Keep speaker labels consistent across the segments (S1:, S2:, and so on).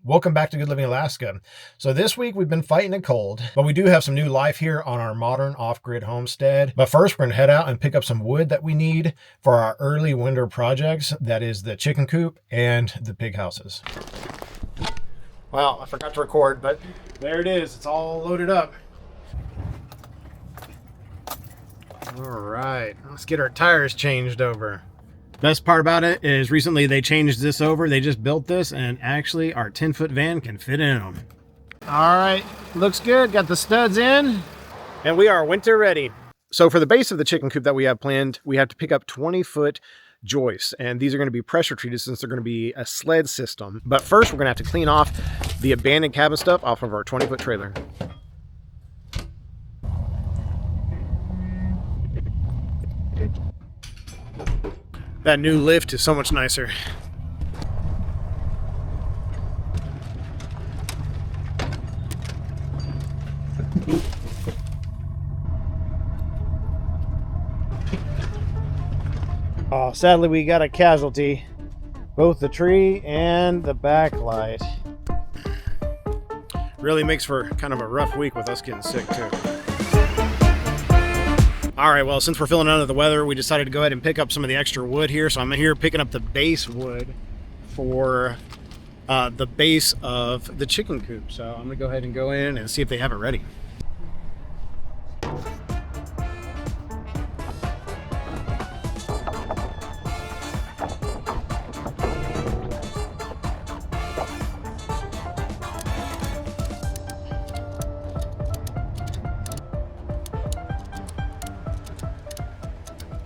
S1: Welcome back to Good Living Alaska. So this week we've been fighting a cold, but we do have some new life here on our modern off-grid homestead. But first we're gonna head out and pick up some wood that we need for our early winter projects. That is the chicken coop and the pig houses. Well, I forgot to record, but there it is. It's all loaded up. All right, let's get our tires changed over. Best part about it is recently they changed this over. They just built this and actually our 10-foot van can fit in them. All right, looks good. Got the studs in and we are winter ready. So for the base of the chicken coop that we have planned, we have to pick up 20-foot joists, and these are going to be pressure treated since they're going to be a sled system. But first we're going to have to clean off the abandoned cabin stuff off of our 20-foot trailer. That new lift is so much nicer. Oh, sadly we got a casualty. Both the tree and the backlight. Really makes for kind of a rough week with us getting sick too. All right, well, since we're feeling under the weather, we decided to go ahead and pick up some of the extra wood here. So I'm here picking up the base wood for the base of the chicken coop. So I'm gonna go ahead and go in and see if they have it ready.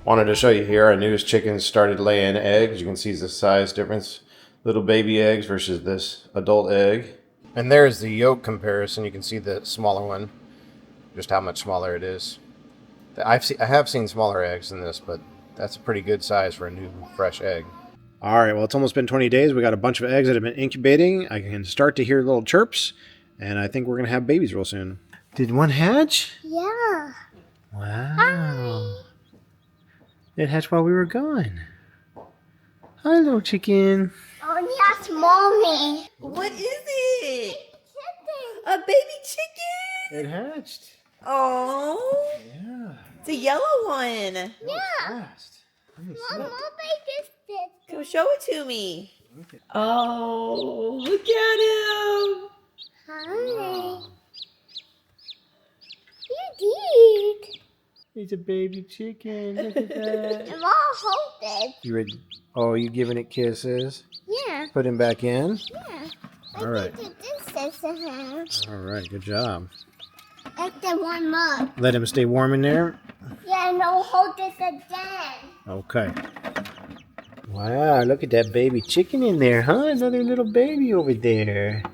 S2: Wanted to show you here our newest chickens started laying eggs. You can see the size difference. Little baby eggs versus this adult egg.
S1: And there's the yolk comparison. You can see the smaller one, just how much smaller it is. I have seen smaller eggs than this, but that's a pretty good size for a new fresh egg. All right, well, it's almost been 20 days. We got a bunch of eggs that have been incubating. I can start to hear little chirps, and I think we're gonna have babies real soon. Did one hatch?
S3: Yeah.
S1: Wow.
S3: Hi.
S1: It hatched while we were gone. Hi, little chicken.
S3: Oh, yes, mommy.
S4: What is it?
S3: Chicken.
S4: A baby chicken?
S1: It hatched.
S4: Oh,
S1: Yeah.
S4: it's a yellow one.
S3: Yeah.
S1: Fast. Let me see.
S3: Mom, baby
S4: Come show it to me.
S1: Look at-
S4: Oh, look at him.
S3: Hi. You did.
S1: It's a baby chicken. Look at that.
S3: I'm all hold it.
S1: You ready? Oh, you giving it kisses?
S3: Yeah.
S1: Put him back in.
S3: Yeah.
S1: All right.
S3: This is the house.
S1: All right. Good job.
S3: Like the warm up.
S1: Let him stay warm in there.
S3: Yeah, and I'll hold this again.
S1: Okay. Wow, look at that baby chicken in there, huh? Another little baby over there.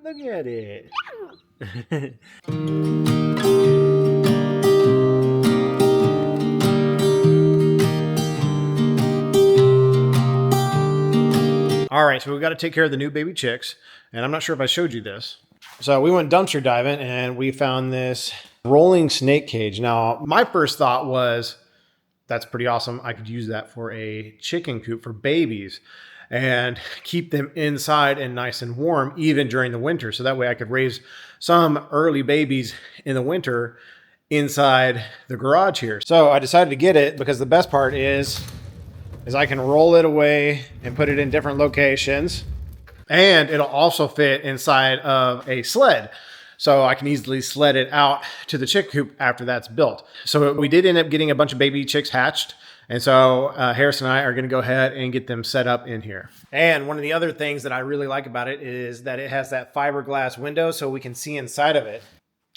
S1: Look at it. All right, so we've got to take care of the new baby chicks, and I'm not sure if I showed you this. So we went dumpster diving, and we found this rolling snake cage. Now, my first thought was, that's pretty awesome. I could use that for a chicken coop for babies and keep them inside and nice and warm even during the winter. So that way I could raise some early babies in the winter inside the garage here. So I decided to get it because the best part is I can roll it away and put it in different locations, and it'll also fit inside of a sled. So I can easily sled it out to the chick coop after that's built. So we did end up getting a bunch of baby chicks hatched. And so Harris and I are going to go ahead and get them set up in here. And one of the other things that I really like about it is that it has that fiberglass window so we can see inside of it.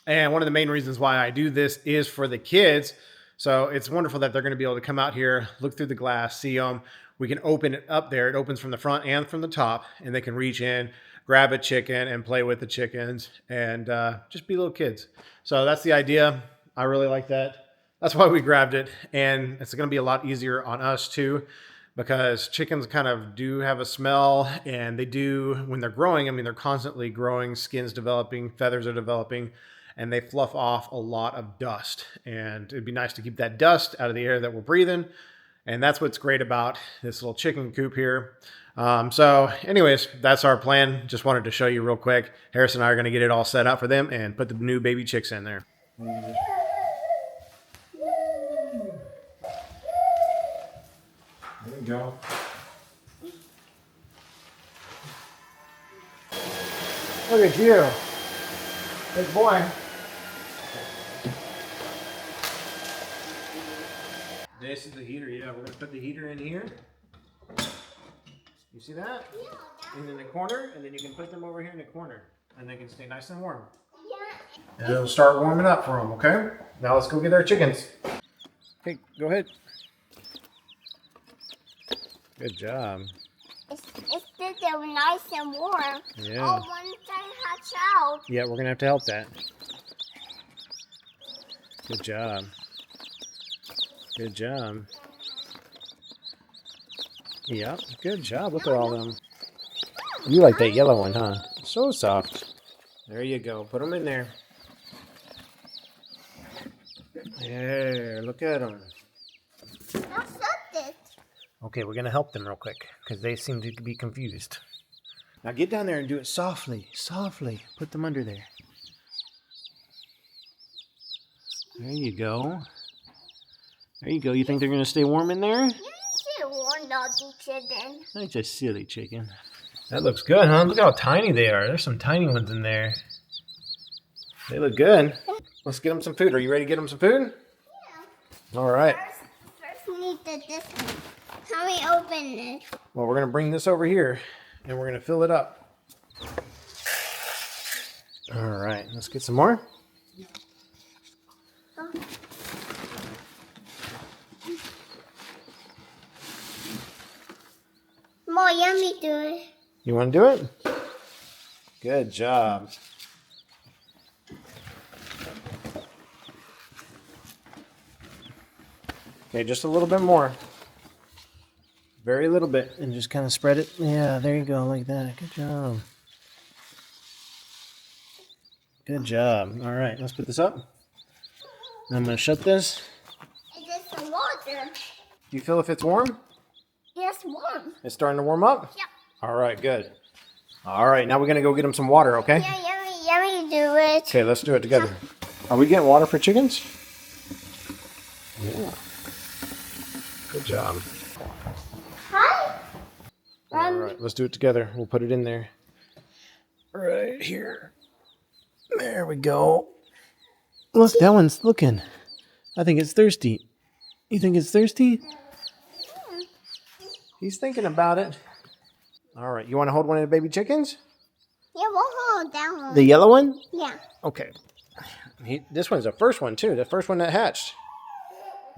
S1: And one of the main reasons why I do this is for the kids. So it's wonderful that they're going to be able to come out here, look through the glass, see them. We can open it up there. It opens from the front and from the top, and they can reach in, grab a chicken and play with the chickens and just be little kids. So that's the idea. I really like that. That's why we grabbed it. And it's going to be a lot easier on us too, because chickens kind of do have a smell, and they do when they're growing. I mean, they're constantly growing, skin's developing, feathers are developing, and they fluff off a lot of dust. And it'd be nice to keep that dust out of the air that we're breathing. And that's what's great about this little chicken coop here. So anyways, that's our plan. Just wanted to show you real quick. Harris and I are going to get it all set up for them and put the new baby chicks in there. There you go. Look at you. Big boy. This is the heater. Yeah, we're going to put the heater in here. You see that?
S3: Yeah.
S1: And in the corner, and then you can put them over here in the corner, and they can stay nice and warm.
S3: Yeah.
S1: And it'll start warming up for them, okay? Now let's go get our chickens. Hey, go ahead. Good job.
S3: It's still nice and warm.
S1: Yeah.
S3: Oh, once I hatch out.
S1: Yeah, we're going to have to help that. Good job. Good job. Yep, good job. Look at all them. You like that yellow one, huh? So soft. There you go. Put them in there. There, look at them.
S3: Now set it.
S1: Okay, we're going to help them real quick because they seem to be confused. Now get down there and do it softly. Softly. Put them under there. There you go. There you go. You think they're going to stay warm in there?
S3: You should warn naughty chicken.
S1: That's a silly chicken. That looks good, huh? Look how tiny they are. There's some tiny ones in there. They look good. Let's get them some food. Are you ready to get them some food?
S3: Yeah.
S1: All right.
S3: First we need this one. How we open it?
S1: Well, we're going to bring this over here, and we're going to fill it up. All right. Let's get some more.
S3: Oh. More yummy do it.
S1: You want to do it? Good job. Okay, just a little bit more. Very little bit. And just kind of spread it. Yeah, there you go, like that. Good job. Good job. All right, let's put this up. And I'm going to shut this.
S3: And just some water.
S1: Do you feel if it's warm?
S3: Yes, warm.
S1: It's starting to warm up?
S3: Yep.
S1: All right, good. All right, now we're going to go get them some water, okay?
S3: Yeah, yummy do it.
S1: Okay, let's do it together. Are we getting water for chickens? Yeah. Good job.
S3: Hi.
S1: All right, let's do it together. We'll put it in there. Right here. There we go. Look, that one's looking. I think it's thirsty. You think it's thirsty? He's thinking about it. All right, you want to hold one of the baby chickens?
S3: Yeah, we'll hold that one.
S1: The yellow one?
S3: Yeah.
S1: Okay. This one's the first one, too. The first one that hatched.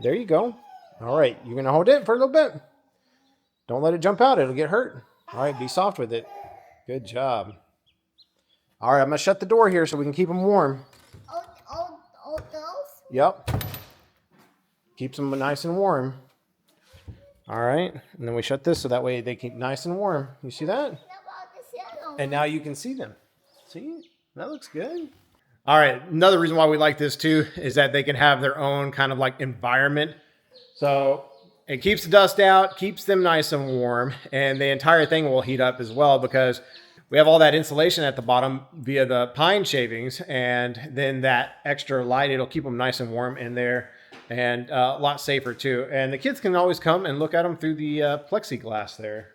S1: There you go. All right, you're going to hold it for a little bit. Don't let it jump out. It'll get hurt. All right, be soft with it. Good job. All right, I'm going to shut the door here so we can keep them warm.
S3: All those?
S1: Yep. Keeps them nice and warm. All right, and then we shut this so that way they keep nice and warm. You see that?
S3: What about this yellow?
S1: And now you can see them. See? That looks good. All right, another reason why we like this too is that they can have their own kind of like environment. So it keeps the dust out, keeps them nice and warm, and the entire thing will heat up as well because we have all that insulation at the bottom via the pine shavings, and then that extra light, it'll keep them nice and warm in there. And a lot safer too. And the kids can always come and look at them through the plexiglass there.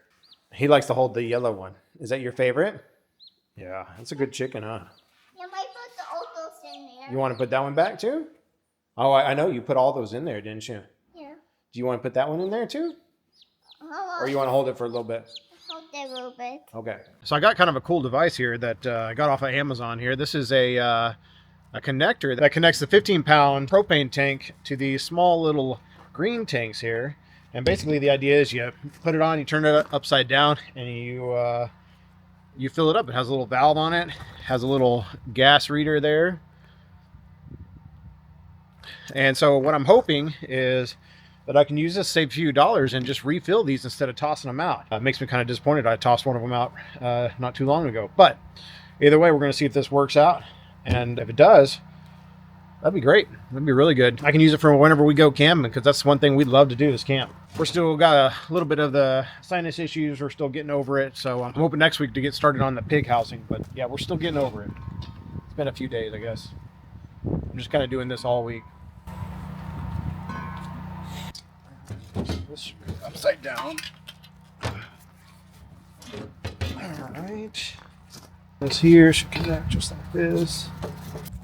S1: He likes to hold the yellow one. Is that your favorite? Yeah, that's a good chicken, huh?
S3: Yeah, I put the old those in there.
S1: You want to put that one back too? Oh, I know you put all those in there, didn't you?
S3: Yeah.
S1: Do you want to put that one in there too? Or you want to hold it for a little bit?
S3: Hold it a little bit.
S1: Okay. So I got kind of a cool device here that I got off of Amazon here. This is a connector that connects the 15-pound propane tank to these small little green tanks here. And basically the idea is you put it on, you turn it upside down, and you fill it up. It has a little valve on it, has a little gas reader there. And so what I'm hoping is that I can use this, save a few dollars, and just refill these instead of tossing them out. It makes me kind of disappointed. I tossed one of them out not too long ago. But either way, we're going to see if this works out. And if it does, That'd be great. That'd be really good. I can use it for whenever we go camping, because that's one thing we'd love to do is camp. We're still got a little bit of the sinus issues. We're still getting over it. So I'm hoping next week to get started on the pig housing. But yeah, we're still getting over it. It's been a few days, I guess. I'm just kind of doing this all week. This should go upside down. All right. This here should connect just like this.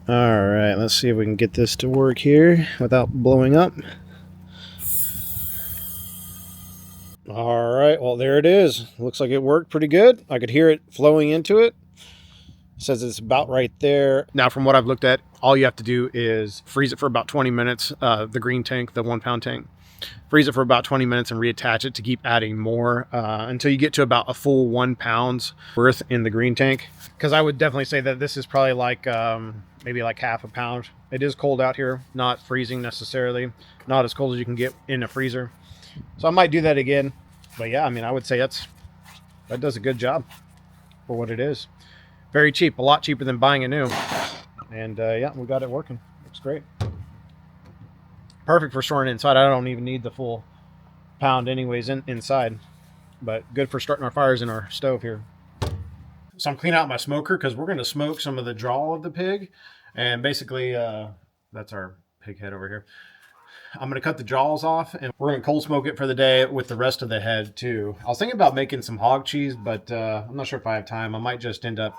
S1: All right, let's see if we can get this to work here without blowing up. All right, well, there it is. Looks like it worked pretty good. I could hear it flowing into it. It says it's about right there. Now, from what I've looked at, all you have to do is freeze it for about 20 minutes, the green tank, the 1 pound tank. Freeze it for about 20 minutes and reattach it to keep adding more until you get to about a full 1 pound's worth in the green tank. Because I would definitely say that this is probably like maybe like half a pound. It is cold out here, not freezing necessarily, not as cold as you can get in a freezer. So I might do that again. But yeah, I mean, I would say that does a good job for what it is. Very cheap, a lot cheaper than buying a new. And yeah, we got it working. Looks great. Perfect for storing inside. I don't even need the full pound anyways inside. But good for starting our fires in our stove here. So I'm cleaning out my smoker because we're going to smoke some of the jaw of the pig. And basically, that's our pig head over here. I'm going to cut the jaws off and we're going to cold smoke it for the day with the rest of the head too. I was thinking about making some hog cheese, but I'm not sure if I have time. I might just end up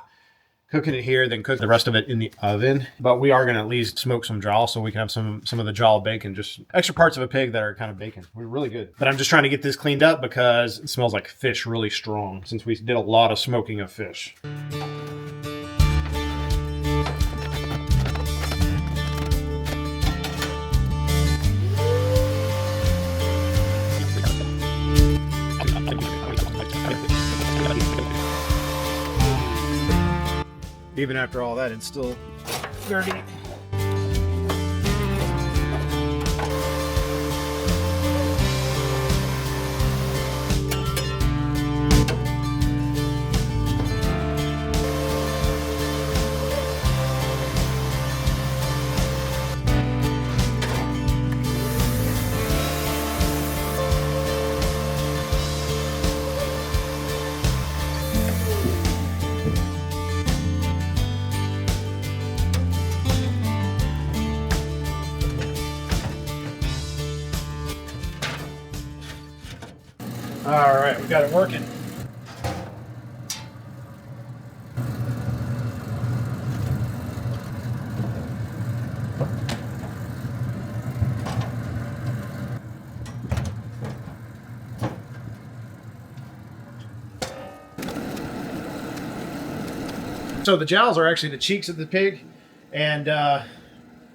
S1: cooking it here, then cook the rest of it in the oven. But we are going to at least smoke some jaw so we can have some of the jaw bacon, just extra parts of a pig that are kind of bacon. We're really good. But I'm just trying to get this cleaned up because it smells like fish really strong since we did a lot of smoking of fish. Even after all that, it's still dirty. All right, we got it working. So the jowls are actually the cheeks of the pig, and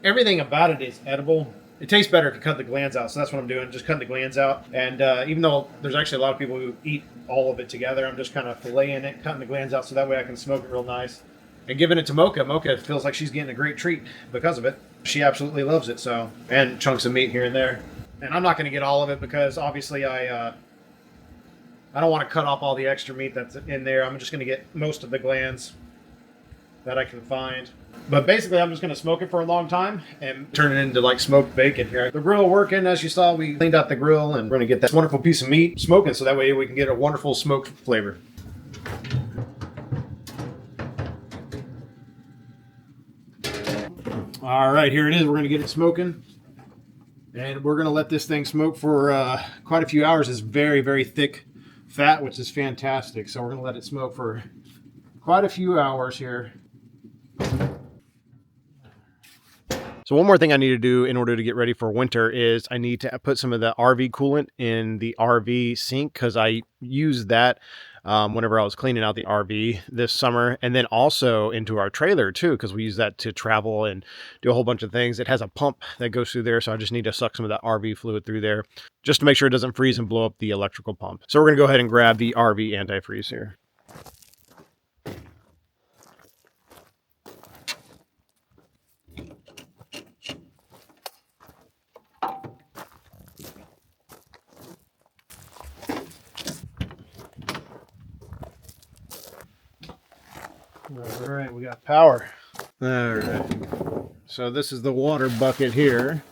S1: everything about it is edible. It tastes better if you cut the glands out, so that's what I'm doing, just cutting the glands out. And even though there's actually a lot of people who eat all of it together, I'm just kind of filleting it, cutting the glands out so that way I can smoke it real nice. And giving it to Mocha. Mocha feels like she's getting a great treat because of it. She absolutely loves it, so. And chunks of meat here and there. And I'm not going to get all of it because obviously I don't want to cut off all the extra meat that's in there. I'm just going to get most of the glands that I can find. But basically, I'm just going to smoke it for a long time and turn it into like smoked bacon here. The grill working, as you saw, we cleaned out the grill and we're going to get that wonderful piece of meat smoking so that way we can get a wonderful smoked flavor. All right, here it is. We're going to get it smoking. And we're going to let this thing smoke for quite a few hours. It's very, very thick fat, which is fantastic. So we're going to let it smoke for quite a few hours here. So one more thing I need to do in order to get ready for winter is I need to put some of the RV coolant in the RV sink because I used that whenever I was cleaning out the RV this summer, and then also into our trailer too because we use that to travel and do a whole bunch of things. It has a pump that goes through there, so I just need to suck some of that RV fluid through there just to make sure it doesn't freeze and blow up the electrical pump. So we're going to go ahead and grab the RV antifreeze here. All right, we got power. All right. So this is the water bucket here.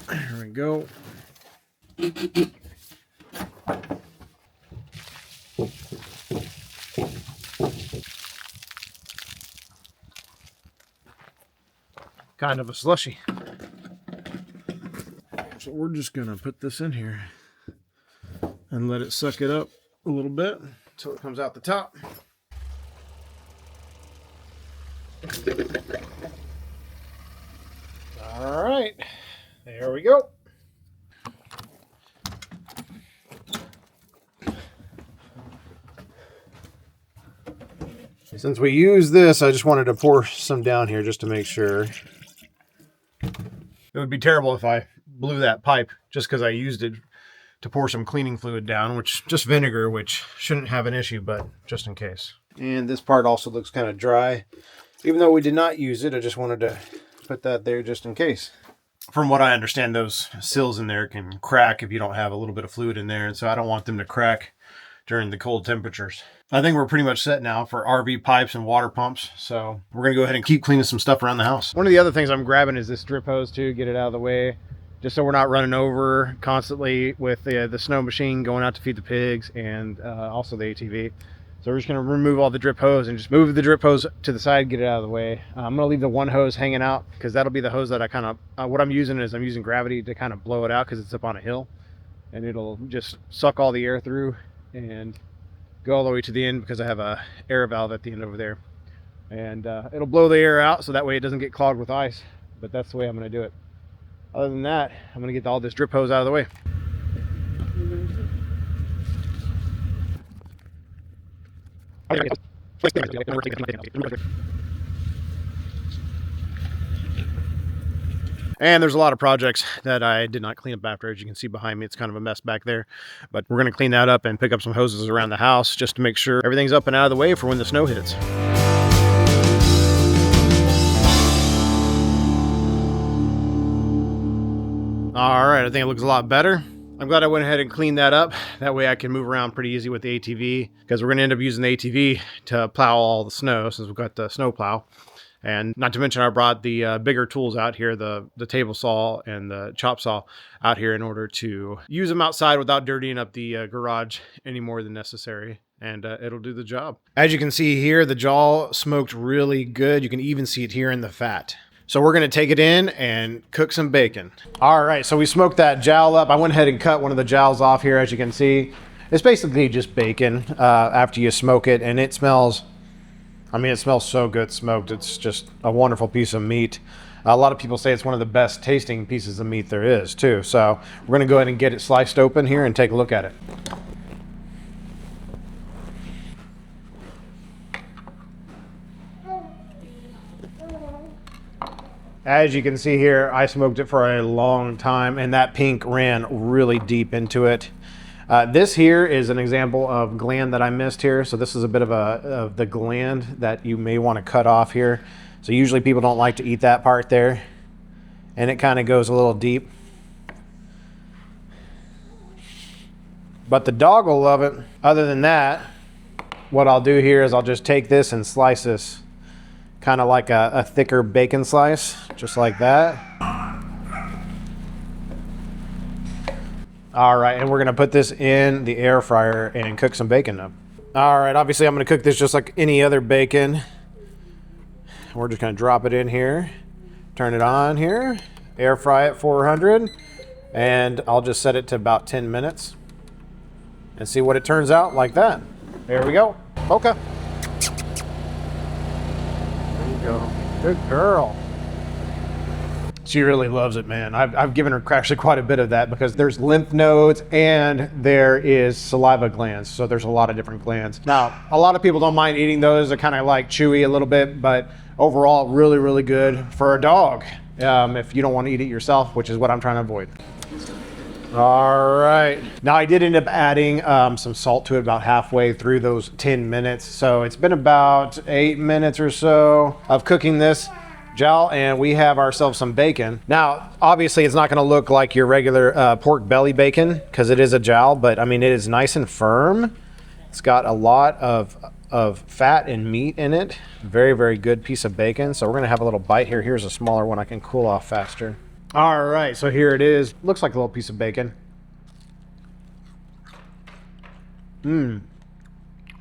S1: There we go. Kind of a slushy. So we're just gonna put this in here and let it suck it up a little bit until it comes out the top. All right, there we go. Since we use this, I just wanted to pour some down here just to make sure. It would be terrible if I blew that pipe just because I used it to pour some cleaning fluid down, which just vinegar, which shouldn't have an issue, but just in case. And this part also looks kind of dry. Even though we did not use it, I just wanted to put that there just in case. From what I understand, those sills in there can crack if you don't have a little bit of fluid in there, and so I don't want them to crack during the cold temperatures. I think we're pretty much set now for RV pipes and water pumps, so we're gonna go ahead and keep cleaning some stuff around the house. One of the other things I'm grabbing is this drip hose too, get it out of the way, just so we're not running over constantly with the snow machine going out to feed the pigs and also the ATV. So we're just gonna remove all the drip hose and just move the drip hose to the side, get it out of the way. I'm gonna leave the one hose hanging out because that'll be the hose that I kind of, what I'm using is I'm using gravity to kind of blow it out because it's up on a hill, and it'll just suck all the air through and go all the way to the end because I have a air valve at the end over there, and it'll blow the air out so that way it doesn't get clogged with ice. But that's the way I'm going to do it. Other than that, I'm going to get all this drip hose out of the way. And there's a lot of projects that I did not clean up after. As you can see behind me, it's kind of a mess back there. But we're going to clean that up and pick up some hoses around the house just to make sure everything's up and out of the way for when the snow hits. All right, I think it looks a lot better. I'm glad I went ahead and cleaned that up. That way I can move around pretty easy with the ATV, because we're going to end up using the ATV to plow all the snow since we've got the snow plow. And not to mention, I brought the bigger tools out here, the table saw and the chop saw out here in order to use them outside without dirtying up the garage any more than necessary. And it'll do the job. As you can see here, the jaw smoked really good. You can even see it here in the fat. So we're going to take it in and cook some bacon. All right, so we smoked that jowl up. I went ahead and cut one of the jowls off here, as you can see. It's basically just bacon after you smoke it, and it smells, I mean, it smells so good smoked. It's just a wonderful piece of meat. A lot of people say it's one of the best tasting pieces of meat there is too. So we're going to go ahead and get it sliced open here and take a look at it. As you can see here, I smoked it for a long time, and that pink ran really deep into it. This here is an example of gland that I missed here. So this is a bit of the gland that you may want to cut off here. So usually people don't like to eat that part there, and it kind of goes a little deep. But the dog will love it. Other than that, what I'll do here is I'll just take this and slice this kind of like a thicker bacon slice, just like that. All right, and we're gonna put this in the air fryer and cook some bacon up. All right, obviously I'm gonna cook this just like any other bacon. We're just gonna drop it in here, turn it on here, air fry at 400, and I'll just set it to about 10 minutes and see what it turns out like that. There we go. Okay. Go. Good girl. She really loves it, man. I've given her actually quite a bit of that because there's lymph nodes and there is saliva glands. So there's a lot of different glands. Now, a lot of people don't mind eating those. They're kind of like chewy a little bit, but overall, really, really good for a dog if you don't want to eat it yourself, which is what I'm trying to avoid. All right. Now I did end up adding some salt to it about halfway through those 10 minutes. So it's been about 8 minutes or so of cooking this jowl, and we have ourselves some bacon. Now, obviously it's not going to look like your regular pork belly bacon because it is a jowl, but I mean, it is nice and firm It's got a lot of fat and meat in it. Very, very good piece of bacon. So we're gonna have a little bite here. Here's a smaller one I can cool off faster. All right, so here it is. Looks like a little piece of bacon.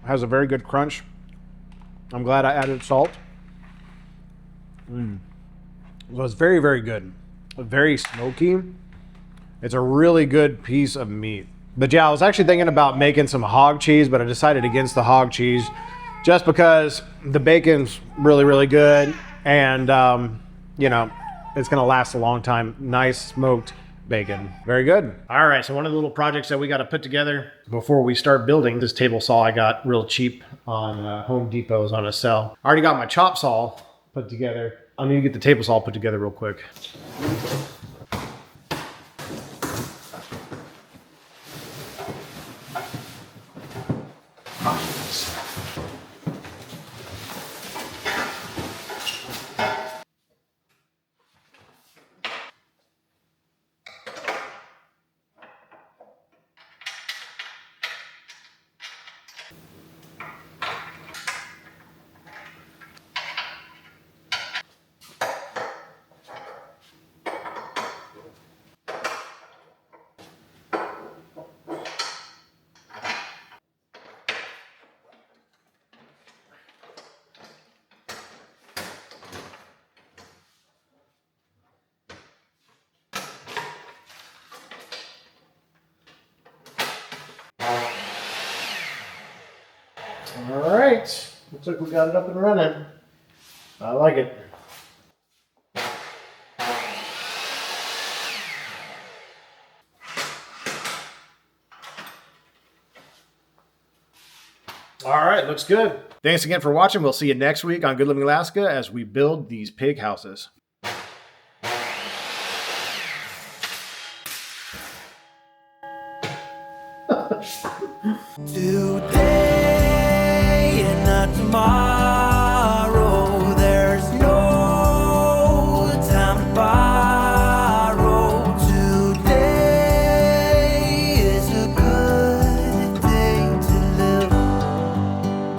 S1: Has a very good crunch. I'm glad I added salt. So it's very, very good. Very smoky. It's a really good piece of meat. But yeah, I was actually thinking about making some hog cheese, but I decided against the hog cheese just because the bacon's really, really good. And, you know, it's going to last a long time. Nice smoked bacon. Very good. All right, so one of the little projects that we got to put together before we start building this table saw I got real cheap on Home Depot is on a sale. I already got my chop saw put together. I need to get the table saw put together real quick. All right, looks like we got it up and running. I like it. All right, looks good. Thanks again for watching. We'll see you next week on Good Living Alaska as we build these pig houses.